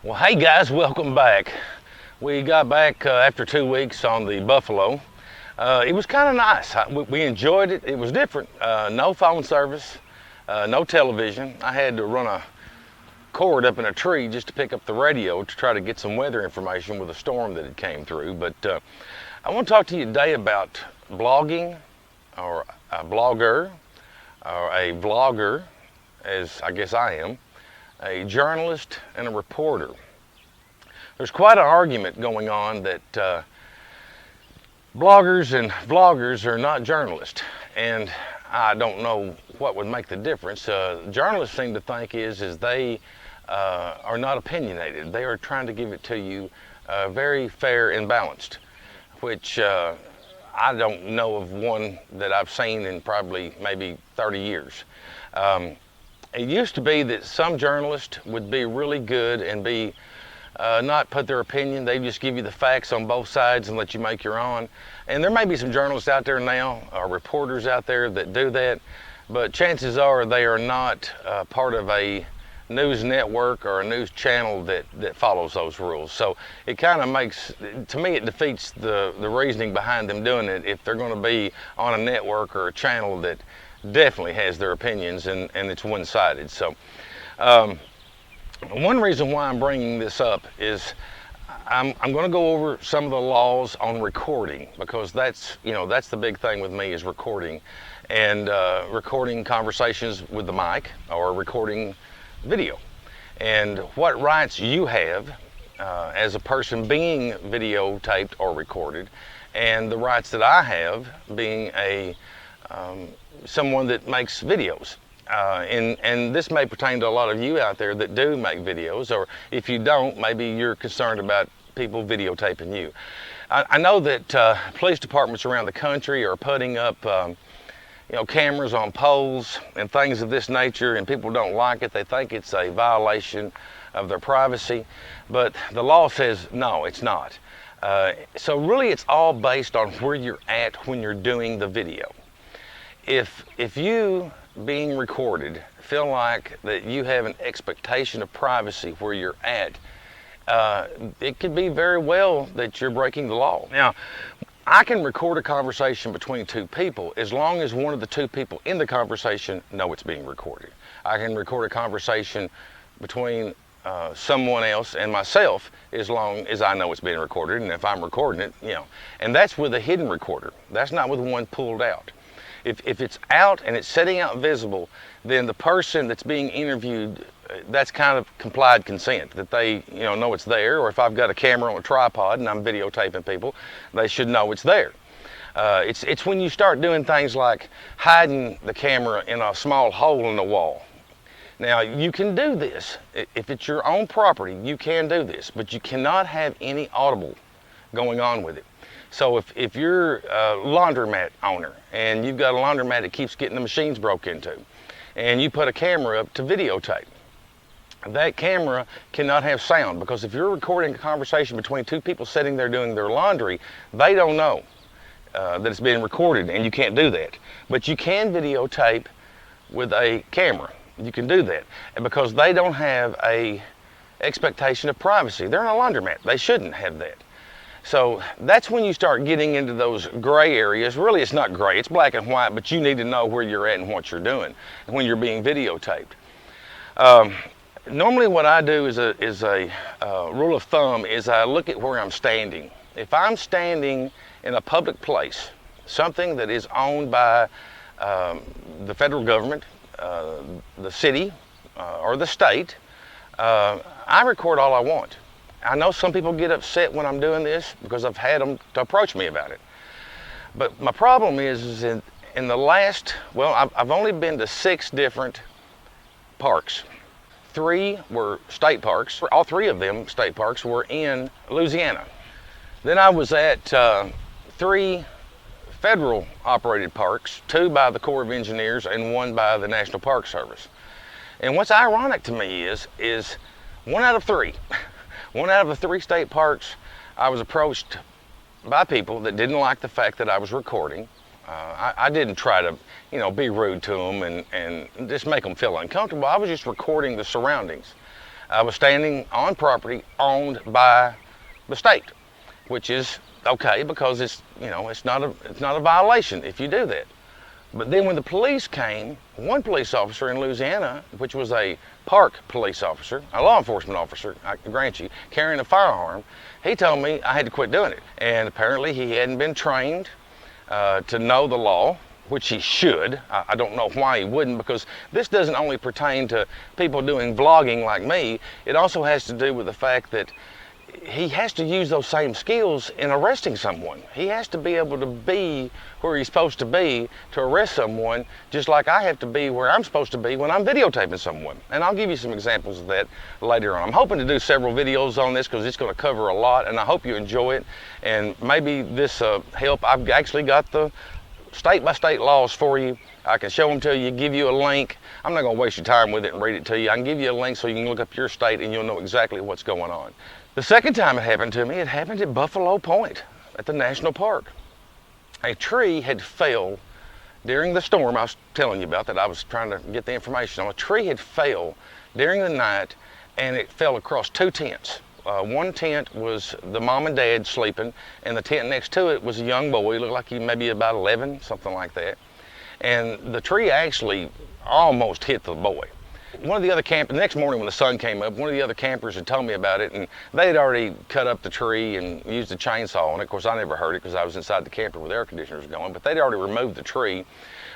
Well, hey guys, welcome back. We got back after 2 weeks on the Buffalo. It was kind of nice. We enjoyed it. It was different. No phone service, no television. I had to run a cord up in a tree just to pick up the radio to try to get some weather information with a storm that had came through. But I want to talk to you today about blogging, or a blogger, or a vlogger, as I guess I am, a journalist and a reporter. There's quite an argument going on that bloggers and vloggers are not journalists, and I don't know what would make the difference. Journalists seem to think is they are not opinionated. They are trying to give it to you very fair and balanced, which I don't know of one that I've seen in probably maybe 30 years. It used to be that some journalists would be really good and be not put their opinion. They just give you the facts on both sides and let you make your own. And there may be some journalists out there now, or reporters out there that do that, but chances are they are not part of a news network or a news channel that follows those rules. So it kind of makes, to me, it defeats the reasoning behind them doing it if they're going to be on a network or a channel that definitely has their opinions and it's one-sided. So one reason why I'm bringing this up is I'm going to go over some of the laws on recording, because that's the big thing with me, is recording, and recording conversations with the mic or recording video, and what rights you have as a person being videotaped or recorded, and the rights that I have being a someone that makes videos. And this may pertain to a lot of you out there that do make videos, or if you don't, maybe you're concerned about people videotaping you. I know that police departments around the country are putting up cameras on poles and things of this nature, and people don't like it. They think it's a violation of their privacy, but the law says no, it's not. So really it's all based on where you're at when you're doing the video. If you being recorded feel like that you have an expectation of privacy where you're at, it could be very well that you're breaking the law. Now, I can record a conversation between two people as long as one of the two people in the conversation know it's being recorded. I can record a conversation between someone else and myself as long as I know it's being recorded, and if I'm recording it, and that's with a hidden recorder. That's not with one pulled out. If it's out and it's setting out visible, then the person that's being interviewed, that's kind of complied consent, that they know it's there. Or if I've got a camera on a tripod and I'm videotaping people, they should know it's there. It's when you start doing things like hiding the camera in a small hole in the wall. Now, you can do this. If it's your own property, you can do this, but you cannot have any audible going on with it. So if you're a laundromat owner and you've got a laundromat that keeps getting the machines broke into, and you put a camera up to videotape, that camera cannot have sound, because if you're recording a conversation between two people sitting there doing their laundry, they don't know that it's being recorded, and you can't do that. But you can videotape with a camera. You can do that, and because they don't have a expectation of privacy. They're in a laundromat. They shouldn't have that. So that's when you start getting into those gray areas. Really, it's not gray, it's black and white, but you need to know where you're at and what you're doing when you're being videotaped. Normally what I do is a rule of thumb is I look at where I'm standing. If I'm standing in a public place, something that is owned by the federal government, the city, or the state, I record all I want. I know some people get upset when I'm doing this because I've had them to approach me about it. But my problem is in the last, I've only been to 6 different parks. 3 were state parks. All 3 of them state parks were in Louisiana. Then I was at 3 federal operated parks, 2 by the Corps of Engineers and 1 by the National Park Service. And what's ironic to me is 1 out of 3. 1 out of the 3 state parks, I was approached by people that didn't like the fact that I was recording. I didn't try to, be rude to them and just make them feel uncomfortable. I was just recording the surroundings. I was standing on property owned by the state, which is okay because it's not a violation if you do that. But then when the police came, one police officer in Louisiana, which was a park police officer, a law enforcement officer, I grant you, carrying a firearm, he told me I had to quit doing it. And apparently he hadn't been trained to know the law, which he should. I don't know why he wouldn't, because this doesn't only pertain to people doing vlogging like me. It also has to do with the fact that he has to use those same skills in arresting someone. He has to be able to be where he's supposed to be to arrest someone, just like I have to be where I'm supposed to be when I'm videotaping someone. And I'll give you some examples of that later on. I'm hoping to do several videos on this because it's going to cover a lot, and I hope you enjoy it. And maybe this help. I've actually got the state-by-state laws for you. I can show them to you, give you a link. I'm not going to waste your time with it and read it to you. I can give you a link so you can look up your state and you'll know exactly what's going on. The second time it happened to me, it happened at Buffalo Point at the National Park. A tree had fell during the storm I was telling you about that I was trying to get the information on. A tree had fell during the night, and it fell across two tents. One tent was the mom and dad sleeping, and the tent next to it was a young boy. He looked like he maybe about 11, something like that. And the tree actually almost hit the boy. One of the other campers, the next morning when the sun came up, one of the other campers had told me about it, and they had already cut up the tree and used a chainsaw on it. Of course, I never heard it because I was inside the camper with air conditioners going, but they'd already removed the tree.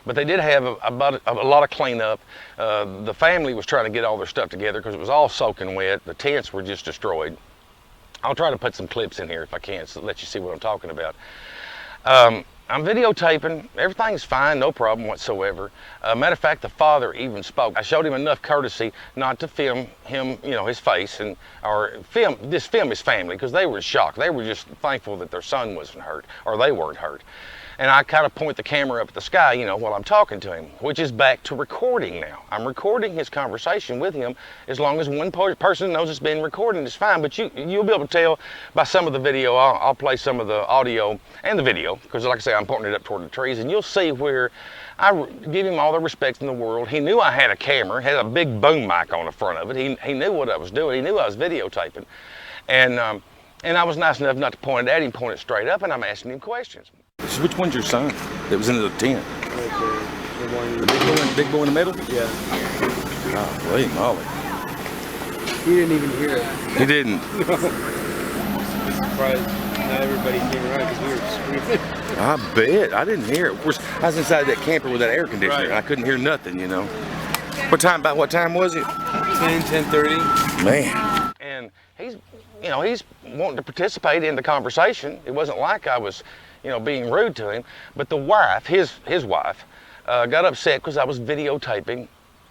But they did have a lot of cleanup. The family was trying to get all their stuff together because it was all soaking wet. The tents were just destroyed. I'll try to put some clips in here if I can, so let you see what I'm talking about. I'm videotaping. Everything's fine, no problem whatsoever. Matter of fact, the father even spoke. I showed him enough courtesy not to film him, his face, or film his family, because they were shocked. They were just thankful that their son wasn't hurt, or they weren't hurt. And I kind of point the camera up at the sky, while I'm talking to him, which is back to recording now. I'm recording his conversation with him. As long as one person knows it's been recorded, it's fine. But you'll be able to tell by some of the video. I'll play some of the audio and the video, because like I say, I'm pointing it up toward the trees, and you'll see where I give him all the respect in the world. He knew I had a camera, had a big boom mic on the front of it. He knew what I was doing. He knew I was videotaping. And I was nice enough not to point it at him, point it straight up, and I'm asking him questions. So which one's your son that was in the tent? The big boy in the middle? Yeah. Golly moly. He didn't even hear it. He didn't? Surprised not everybody came around because we were screaming. I bet. I didn't hear it. Of course, I was inside that camper with that air conditioner, right, and I couldn't hear nothing, About what time was it? 10:30. Man. And he's wanting to participate in the conversation. It wasn't like I was being rude to him, but the wife, his wife, got upset because I was videotaping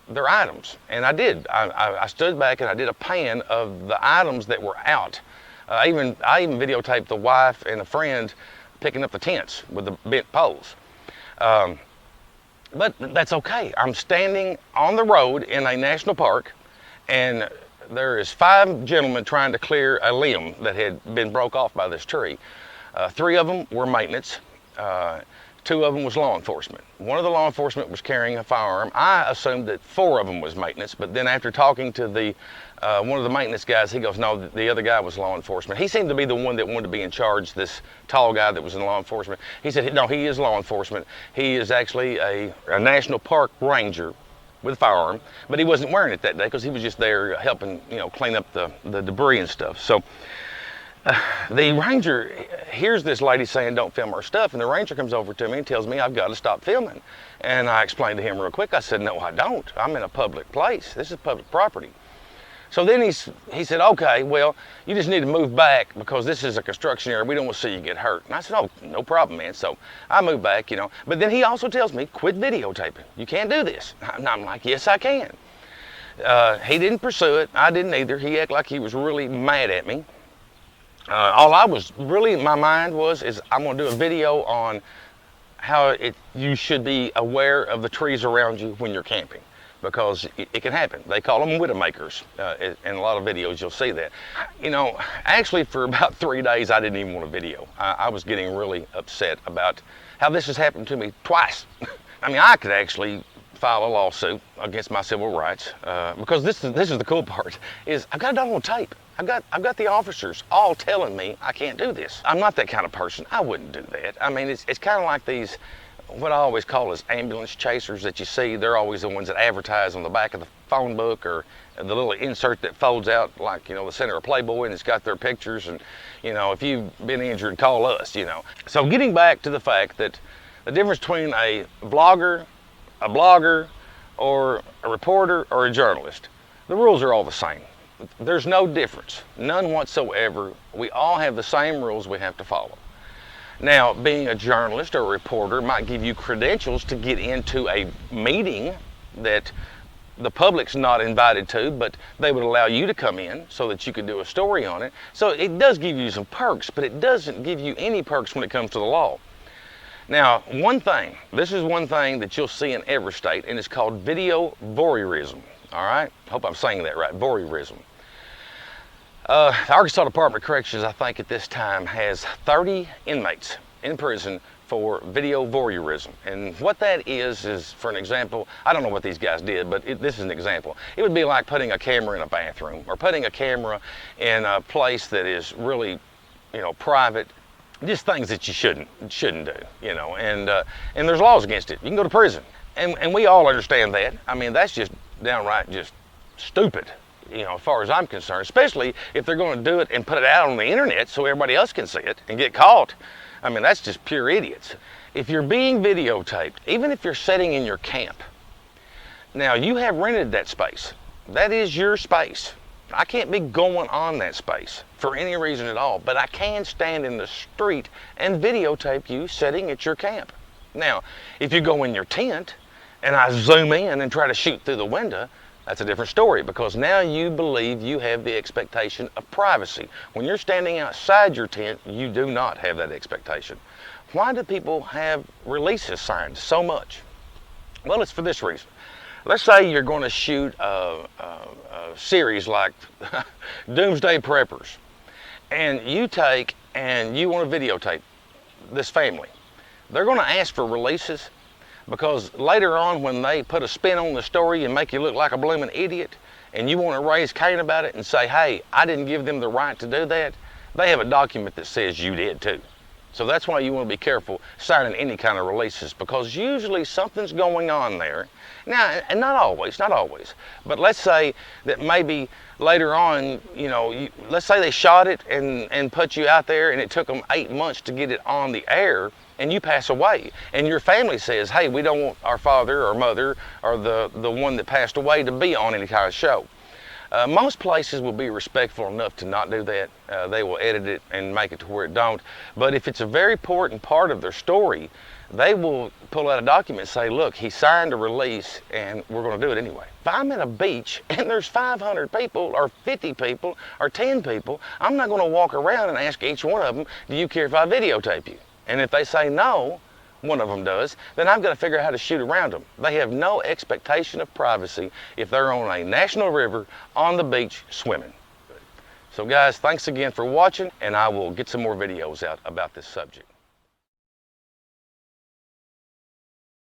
their items, and I did. I stood back and I did a pan of the items that were out. I even videotaped the wife and a friend picking up the tents with the bent poles. But that's okay. I'm standing on the road in a national park, and there is 5 gentlemen trying to clear a limb that had been broke off by this tree. 3 of them were maintenance. 2 of them was law enforcement. One of the law enforcement was carrying a firearm. I assumed that 4 of them was maintenance, but then after talking to one of the maintenance guys, he goes, no, the other guy was law enforcement. He seemed to be the one that wanted to be in charge, this tall guy that was in law enforcement. He said, no, he is law enforcement. He is actually a national park ranger with a firearm, but he wasn't wearing it that day because he was just there helping, clean up the debris and stuff. So the ranger hears this lady saying, don't film our stuff, and the ranger comes over to me and tells me I've got to stop filming. And I explained to him real quick. I said, no, I don't. I'm in a public place. This is public property. So then he said, okay, well, you just need to move back because this is a construction area. We don't want to see you get hurt. And I said, oh, no problem, man. So I moved back, But then he also tells me, quit videotaping. You can't do this. And I'm like, yes, I can. He didn't pursue it. I didn't either. He acted like he was really mad at me. All I was really in my mind is I'm going to do a video on how you should be aware of the trees around you when you're camping, because it can happen. They call them widowmakers. In a lot of videos you'll see that. Actually for about 3 days I didn't even want a video. I was getting really upset about how this has happened to me twice. I mean, I could actually file a lawsuit against my civil rights because this is the cool part, is I've got it all on tape. I've got the officers all telling me I can't do this. I'm not that kind of person. I wouldn't do that. I mean, it's kind of like these, what I always call as ambulance chasers that you see. They're always the ones that advertise on the back of the phone book or the little insert that folds out, like, you know, the center of Playboy, and it's got their pictures, and, you know, if you've been injured, call us, you know. So getting back to the fact that the difference between a vlogger, a blogger, or a reporter, or a journalist, the rules are all the same. There's no difference, none whatsoever. We all have the same rules we have to follow. Now, being a journalist or a reporter might give you credentials to get into a meeting that the public's not invited to, but they would allow you to come in so that you could do a story on it. So it does give you some perks, but it doesn't give you any perks when it comes to the law. Now, this is one thing that you'll see in every state, and it's called video voyeurism. All right, hope I'm saying that right, voyeurism. The Arkansas Department of Corrections, I think at this time, has 30 inmates in prison for video voyeurism. And what that is for an example, I don't know what these guys did, but this is an example. It would be like putting a camera in a bathroom, or putting a camera in a place that is really, you know, private. Just things that you shouldn't do, you know, and there's laws against it. You can go to prison, and we all understand that. I mean, that's just downright just stupid, you know, as far as I'm concerned, especially if they're going to do it and put it out on the internet so everybody else can see it and get caught. I mean, that's just pure idiots. If you're being videotaped, even if you're sitting in your camp, now you have rented that space. That is your space. I can't be going on that space for any reason at all, but I can stand in the street and videotape you sitting at your camp. Now, if you go in your tent and I zoom in and try to shoot through the window, that's a different story, because now you believe you have the expectation of privacy. When you're standing outside your tent, you do not have that expectation. Why do people have releases signed so much? Well, it's for this reason. Let's say you're going to shoot a series like Doomsday Preppers, and you want to videotape this family. They're going to ask for releases, because later on when they put a spin on the story and make you look like a blooming idiot, and you want to raise Cain about it and say, hey, I didn't give them the right to do that, they have a document that says you did too. So that's why you want to be careful signing any kind of releases, because usually something's going on there. Now, and not always, but let's say that maybe later on, you know, let's say they shot it and put you out there, and it took them 8 months to get it on the air, and you pass away, and your family says, hey, we don't want our father or mother or the one that passed away to be on any kind of show. Most places will be respectful enough to not do that. They will edit it and make it to where it don't. But if it's a very important part of their story, they will pull out a document and say, look, he signed a release and we're going to do it anyway. If I'm at a beach and there's 500 people or 50 people or 10 people, I'm not going to walk around and ask each one of them, do you care if I videotape you? And if they say no, one of them does, then I've got to figure out how to shoot around them. They have no expectation of privacy if they're on a national river on the beach swimming. So guys, thanks again for watching, and I will get some more videos out about this subject.